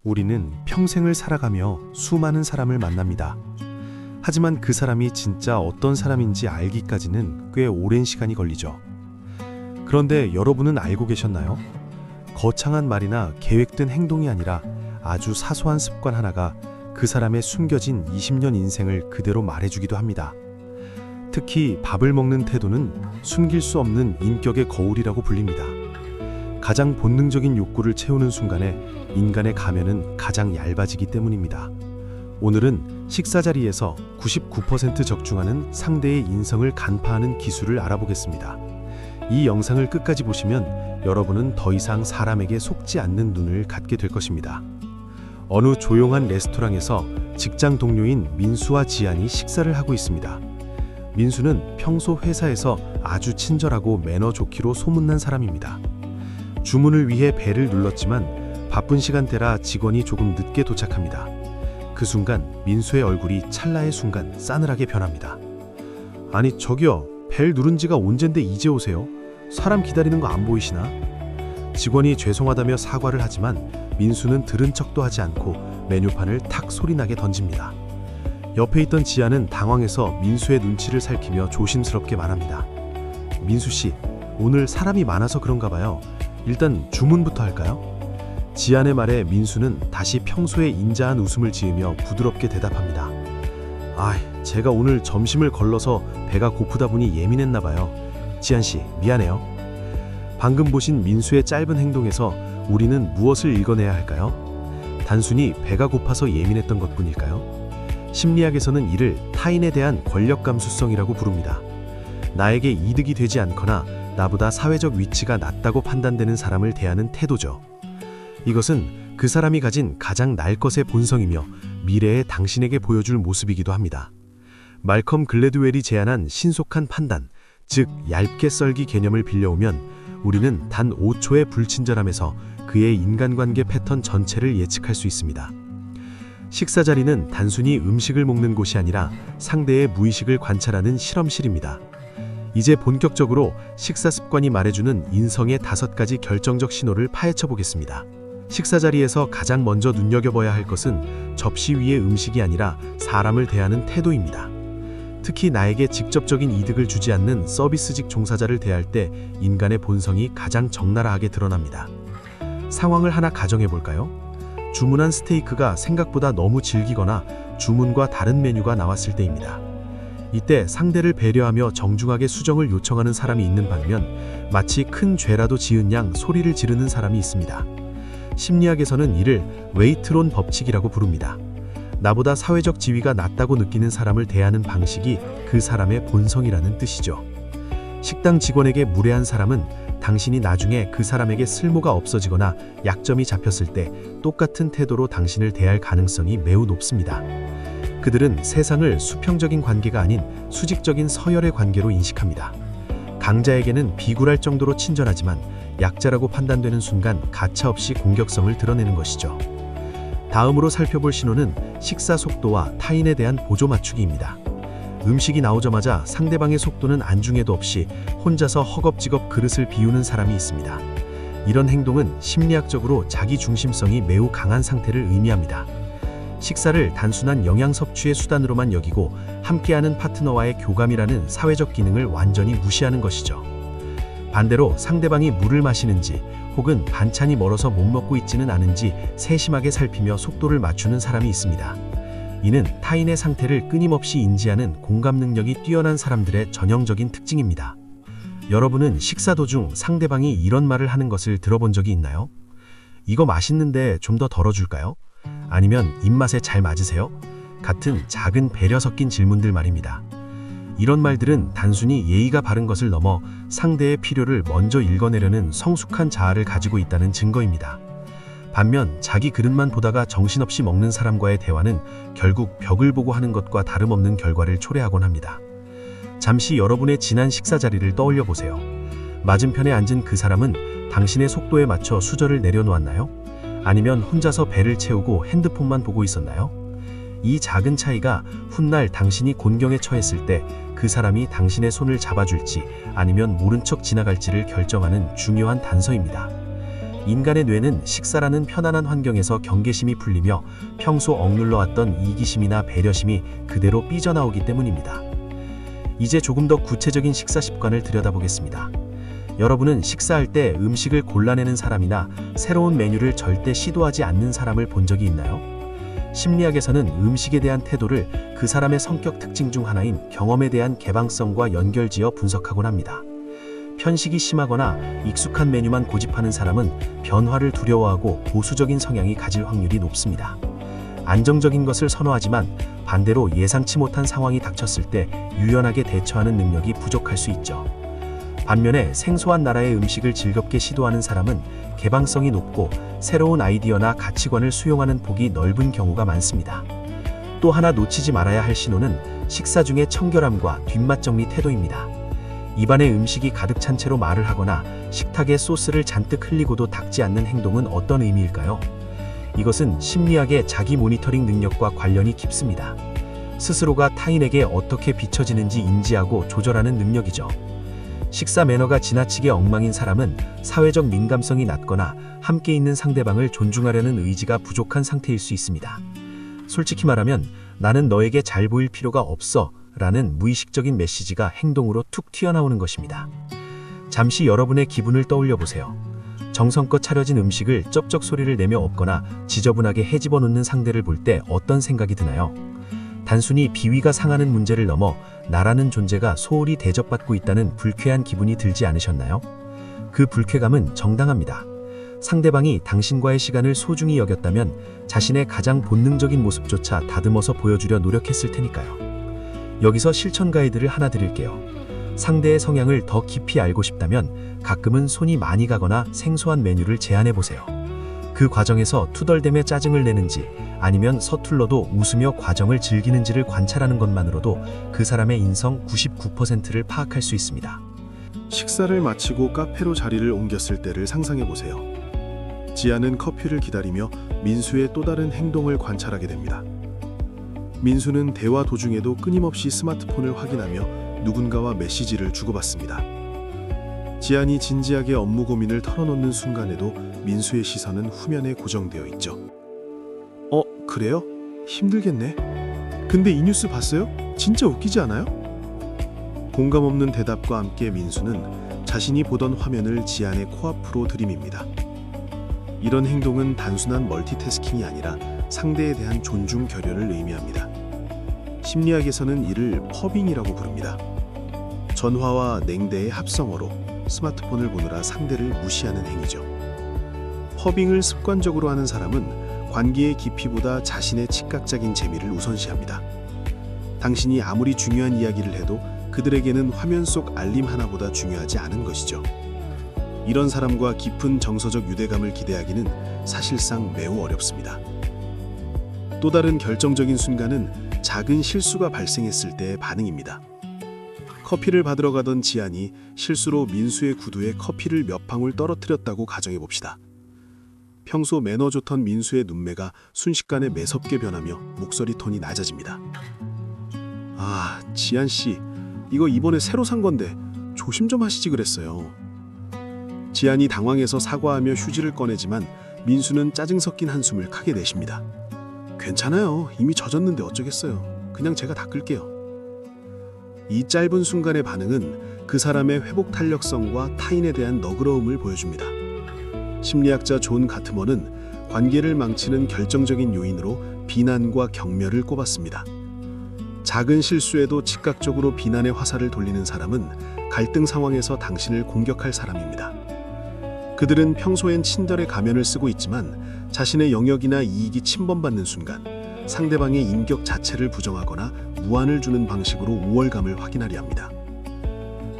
우리는 평생을 살아가며 수많은 사람을 만납니다. 하지만 그 사람이 진짜 어떤 사람인지 알기까지는 꽤 오랜 시간이 걸리죠. 그런데 여러분은 알고 계셨나요? 거창한 말이나 계획된 행동이 아니라 아주 사소한 습관 하나가 그 사람의 숨겨진 20년 인생을 그대로 말해주기도 합니다. 특히 밥을 먹는 태도는 숨길 수 없는 인격의 거울이라고 불립니다. 가장 본능적인 욕구를 채우는 순간에 인간의 가면은 가장 얇아지기 때문입니다. 오늘은 식사 자리에서 99% 적중하는 상대의 인성을 간파하는 기술을 알아보겠습니다. 이 영상을 끝까지 보시면 여러분은 더 이상 사람에게 속지 않는 눈을 갖게 될 것입니다. 어느 조용한 레스토랑에서 직장 동료인 민수와 지안이 식사를 하고 있습니다. 민수는 평소 회사에서 아주 친절하고 매너 좋기로 소문난 사람입니다. 주문을 위해 벨을 눌렀지만 바쁜 시간대라 직원이 조금 늦게 도착합니다. 그 순간 민수의 얼굴이 찰나의 순간 싸늘하게 변합니다. 아니 저기요, 벨 누른 지가 언젠데 이제 오세요? 사람 기다리는 거 안 보이시나? 직원이 죄송하다며 사과를 하지만 민수는 들은 척도 하지 않고 메뉴판을 탁 소리나게 던집니다. 옆에 있던 지아는 당황해서 민수의 눈치를 살피며 조심스럽게 말합니다. 민수 씨, 오늘 사람이 많아서 그런가 봐요. 일단 주문부터 할까요? 지안의 말에 민수는 다시 평소의 인자한 웃음을 지으며 부드럽게 대답합니다. 제가 오늘 점심을 걸러서 배가 고프다 보니 예민했나 봐요. 지안 씨, 미안해요. 방금 보신 민수의 짧은 행동에서 우리는 무엇을 읽어내야 할까요? 단순히 배가 고파서 예민했던 것뿐일까요? 심리학에서는 이를 타인에 대한 권력 감수성이라고 부릅니다. 나에게 이득이 되지 않거나 나보다 사회적 위치가 낮다고 판단되는 사람을 대하는 태도죠. 이것은 그 사람이 가진 가장 날 것의 본성이며 미래의 당신에게 보여줄 모습이기도 합니다. 말컴 글래드웰이 제안한 신속한 판단, 즉 얇게 썰기 개념을 빌려오면 우리는 단 5초의 불친절함에서 그의 인간관계 패턴 전체를 예측할 수 있습니다. 식사 자리는 단순히 음식을 먹는 곳이 아니라 상대의 무의식을 관찰하는 실험실입니다. 이제 본격적으로 식사 습관이 말해주는 인성의 5가지 결정적 신호를 파헤쳐 보겠습니다. 식사 자리에서 가장 먼저 눈여겨봐야 할 것은 접시 위의 음식이 아니라 사람을 대하는 태도입니다. 특히 나에게 직접적인 이득을 주지 않는 서비스직 종사자를 대할 때 인간의 본성이 가장 적나라하게 드러납니다. 상황을 하나 가정해 볼까요? 주문한 스테이크가 생각보다 너무 질기거나 주문과 다른 메뉴가 나왔을 때입니다. 이때 상대를 배려하며 정중하게 수정을 요청하는 사람이 있는 반면 마치 큰 죄라도 지은 양 소리를 지르는 사람이 있습니다. 심리학에서는 이를 웨이트론 법칙이라고 부릅니다. 나보다 사회적 지위가 낮다고 느끼는 사람을 대하는 방식이 그 사람의 본성이라는 뜻이죠. 식당 직원에게 무례한 사람은 당신이 나중에 그 사람에게 쓸모가 없어지거나 약점이 잡혔을 때 똑같은 태도로 당신을 대할 가능성이 매우 높습니다. 그들은 세상을 수평적인 관계가 아닌 수직적인 서열의 관계로 인식합니다. 강자에게는 비굴할 정도로 친절하지만 약자라고 판단되는 순간 가차없이 공격성을 드러내는 것이죠. 다음으로 살펴볼 신호는 식사 속도와 타인에 대한 보조 맞추기입니다. 음식이 나오자마자 상대방의 속도는 안중에도 없이 혼자서 허겁지겁 그릇을 비우는 사람이 있습니다. 이런 행동은 심리학적으로 자기 중심성이 매우 강한 상태를 의미합니다. 식사를 단순한 영양 섭취의 수단으로만 여기고 함께하는 파트너와의 교감이라는 사회적 기능을 완전히 무시하는 것이죠. 반대로 상대방이 물을 마시는지 혹은 반찬이 멀어서 못 먹고 있지는 않은지 세심하게 살피며 속도를 맞추는 사람이 있습니다. 이는 타인의 상태를 끊임없이 인지하는 공감 능력이 뛰어난 사람들의 전형적인 특징입니다. 여러분은 식사 도중 상대방이 이런 말을 하는 것을 들어본 적이 있나요? 이거 맛있는데 좀 더 덜어줄까요? 아니면 입맛에 잘 맞으세요? 같은 작은 배려 섞인 질문들 말입니다. 이런 말들은 단순히 예의가 바른 것을 넘어 상대의 필요를 먼저 읽어내려는 성숙한 자아를 가지고 있다는 증거입니다. 반면 자기 그릇만 보다가 정신없이 먹는 사람과의 대화는 결국 벽을 보고 하는 것과 다름없는 결과를 초래하곤 합니다. 잠시 여러분의 지난 식사 자리를 떠올려 보세요. 맞은편에 앉은 그 사람은 당신의 속도에 맞춰 수저를 내려놓았나요? 아니면 혼자서 배를 채우고 핸드폰만 보고 있었나요? 이 작은 차이가 훗날 당신이 곤경에 처했을 때 그 사람이 당신의 손을 잡아줄지 아니면 모른 척 지나갈지를 결정하는 중요한 단서입니다. 인간의 뇌는 식사라는 편안한 환경에서 경계심이 풀리며 평소 억눌러왔던 이기심이나 배려심이 그대로 삐져나오기 때문입니다. 이제 조금 더 구체적인 식사 습관을 들여다보겠습니다. 여러분은 식사할 때 음식을 골라내는 사람이나 새로운 메뉴를 절대 시도하지 않는 사람을 본 적이 있나요? 심리학에서는 음식에 대한 태도를 그 사람의 성격 특징 중 하나인 경험에 대한 개방성과 연결지어 분석하곤 합니다. 편식이 심하거나 익숙한 메뉴만 고집하는 사람은 변화를 두려워하고 보수적인 성향이 가질 확률이 높습니다. 안정적인 것을 선호하지만 반대로 예상치 못한 상황이 닥쳤을 때 유연하게 대처하는 능력이 부족할 수 있죠. 반면에 생소한 나라의 음식을 즐겁게 시도하는 사람은 개방성이 높고 새로운 아이디어나 가치관을 수용하는 폭이 넓은 경우가 많습니다. 또 하나 놓치지 말아야 할 신호는 식사 중의 청결함과 뒷맛 정리 태도입니다. 입안에 음식이 가득 찬 채로 말을 하거나 식탁에 소스를 잔뜩 흘리고도 닦지 않는 행동은 어떤 의미일까요? 이것은 심리학의 자기 모니터링 능력과 관련이 깊습니다. 스스로가 타인에게 어떻게 비춰지는지 인지하고 조절하는 능력이죠. 식사 매너가 지나치게 엉망인 사람은 사회적 민감성이 낮거나 함께 있는 상대방을 존중하려는 의지가 부족한 상태일 수 있습니다. 솔직히 말하면 나는 너에게 잘 보일 필요가 없어 라는 무의식적인 메시지가 행동으로 툭 튀어나오는 것입니다. 잠시 여러분의 기분을 떠올려 보세요. 정성껏 차려진 음식을 쩝쩝 소리를 내며 엎거나 지저분하게 헤집어 놓는 상대를 볼 때 어떤 생각이 드나요? 단순히 비위가 상하는 문제를 넘어 나라는 존재가 소홀히 대접받고 있다는 불쾌한 기분이 들지 않으셨나요? 그 불쾌감은 정당합니다. 상대방이 당신과의 시간을 소중히 여겼다면 자신의 가장 본능적인 모습조차 다듬어서 보여주려 노력했을 테니까요. 여기서 실천 가이드를 하나 드릴게요. 상대의 성향을 더 깊이 알고 싶다면 가끔은 손이 많이 가거나 생소한 메뉴를 제안해 보세요. 그 과정에서 투덜대며 짜증을 내는지 아니면 서툴러도 웃으며 과정을 즐기는지를 관찰하는 것만으로도 그 사람의 인성 99%를 파악할 수 있습니다. 식사를 마치고 카페로 자리를 옮겼을 때를 상상해 보세요. 지아는 커피를 기다리며 민수의 또 다른 행동을 관찰하게 됩니다. 민수는 대화 도중에도 끊임없이 스마트폰을 확인하며 누군가와 메시지를 주고받습니다. 지안이 진지하게 업무 고민을 털어놓는 순간에도 민수의 시선은 후면에 고정되어 있죠. 그래요? 힘들겠네. 근데 이 뉴스 봤어요? 진짜 웃기지 않아요? 공감 없는 대답과 함께 민수는 자신이 보던 화면을 지안의 코앞으로 들이밉니다. 이런 행동은 단순한 멀티태스킹이 아니라 상대에 대한 존중 결여를 의미합니다. 심리학에서는 이를 퍼빙이라고 부릅니다. 전화와 냉대의 합성어로 스마트폰을 보느라 상대를 무시하는 행위죠. 퍼빙을 습관적으로 하는 사람은 관계의 깊이보다 자신의 즉각적인 재미를 우선시합니다. 당신이 아무리 중요한 이야기를 해도 그들에게는 화면 속 알림 하나보다 중요하지 않은 것이죠. 이런 사람과 깊은 정서적 유대감을 기대하기는 사실상 매우 어렵습니다. 또 다른 결정적인 순간은 작은 실수가 발생했을 때의 반응입니다. 커피를 받으러 가던 지안이 실수로 민수의 구두에 커피를 몇 방울 떨어뜨렸다고 가정해 봅시다. 평소 매너 좋던 민수의 눈매가 순식간에 매섭게 변하며 목소리 톤이 낮아집니다. 지안 씨, 이거 이번에 새로 산 건데 조심 좀 하시지 그랬어요. 지안이 당황해서 사과하며 휴지를 꺼내지만 민수는 짜증 섞인 한숨을 크게 내쉽니다. 괜찮아요. 이미 젖었는데 어쩌겠어요. 그냥 제가 닦을게요. 이 짧은 순간의 반응은 그 사람의 회복 탄력성과 타인에 대한 너그러움을 보여줍니다. 심리학자 존 가트머는 관계를 망치는 결정적인 요인으로 비난과 경멸을 꼽았습니다. 작은 실수에도 즉각적으로 비난의 화살을 돌리는 사람은 갈등 상황에서 당신을 공격할 사람입니다. 그들은 평소엔 친절의 가면을 쓰고 있지만 자신의 영역이나 이익이 침범받는 순간 상대방의 인격 자체를 부정하거나 무안을 주는 방식으로 우월감을 확인하려 합니다.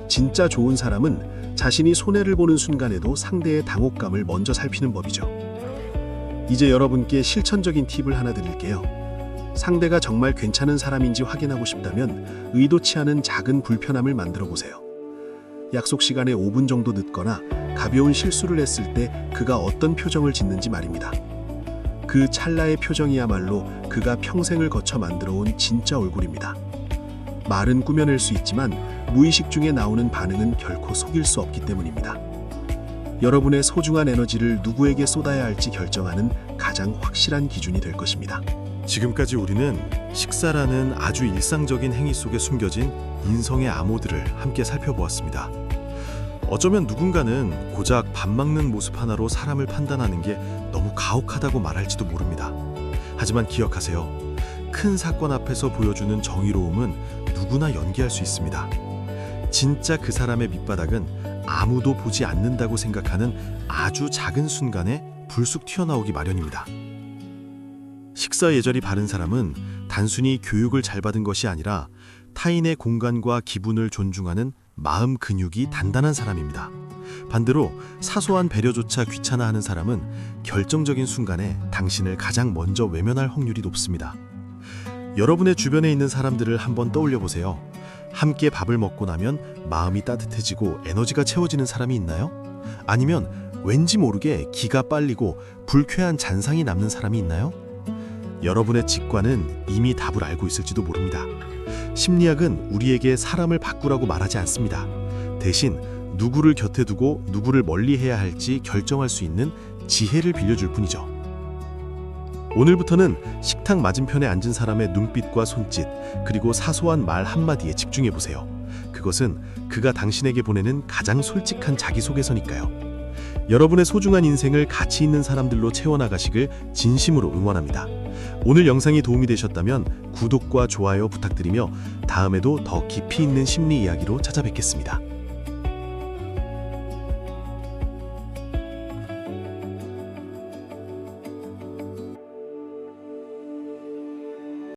진짜 좋은 사람은 자신이 손해를 보는 순간에도 상대의 당혹감을 먼저 살피는 법이죠. 이제 여러분께 실천적인 팁을 하나 드릴게요. 상대가 정말 괜찮은 사람인지 확인하고 싶다면 의도치 않은 작은 불편함을 만들어 보세요. 약속 시간에 5분 정도 늦거나 가벼운 실수를 했을 때 그가 어떤 표정을 짓는지 말입니다. 그 찰나의 표정이야말로 그가 평생을 거쳐 만들어온 진짜 얼굴입니다. 말은 꾸며낼 수 있지만 무의식 중에 나오는 반응은 결코 속일 수 없기 때문입니다. 여러분의 소중한 에너지를 누구에게 쏟아야 할지 결정하는 가장 확실한 기준이 될 것입니다. 지금까지 우리는 식사라는 아주 일상적인 행위 속에 숨겨진 인성의 암호들을 함께 살펴보았습니다. 어쩌면 누군가는 고작 밥 먹는 모습 하나로 사람을 판단하는 게 너무 가혹하다고 말할지도 모릅니다. 하지만 기억하세요. 큰 사건 앞에서 보여주는 정의로움은 누구나 연기할 수 있습니다. 진짜 그 사람의 밑바닥은 아무도 보지 않는다고 생각하는 아주 작은 순간에 불쑥 튀어나오기 마련입니다. 식사 예절이 바른 사람은 단순히 교육을 잘 받은 것이 아니라 타인의 공간과 기분을 존중하는 마음 근육이 단단한 사람입니다. 반대로 사소한 배려조차 귀찮아하는 사람은 결정적인 순간에 당신을 가장 먼저 외면할 확률이 높습니다. 여러분의 주변에 있는 사람들을 한번 떠올려 보세요. 함께 밥을 먹고 나면 마음이 따뜻해지고 에너지가 채워지는 사람이 있나요? 아니면 왠지 모르게 기가 빨리고 불쾌한 잔상이 남는 사람이 있나요? 여러분의 직관은 이미 답을 알고 있을지도 모릅니다. 심리학은 우리에게 사람을 바꾸라고 말하지 않습니다. 대신 누구를 곁에 두고 누구를 멀리해야 할지 결정할 수 있는 지혜를 빌려줄 뿐이죠. 오늘부터는 식탁 맞은편에 앉은 사람의 눈빛과 손짓, 그리고 사소한 말 한마디에 집중해 보세요. 그것은 그가 당신에게 보내는 가장 솔직한 자기소개서니까요. 여러분의 소중한 인생을 가치 있는 사람들로 채워나가시길 진심으로 응원합니다. 오늘 영상이 도움이 되셨다면 구독과 좋아요 부탁드리며 다음에도 더 깊이 있는 심리 이야기로 찾아뵙겠습니다.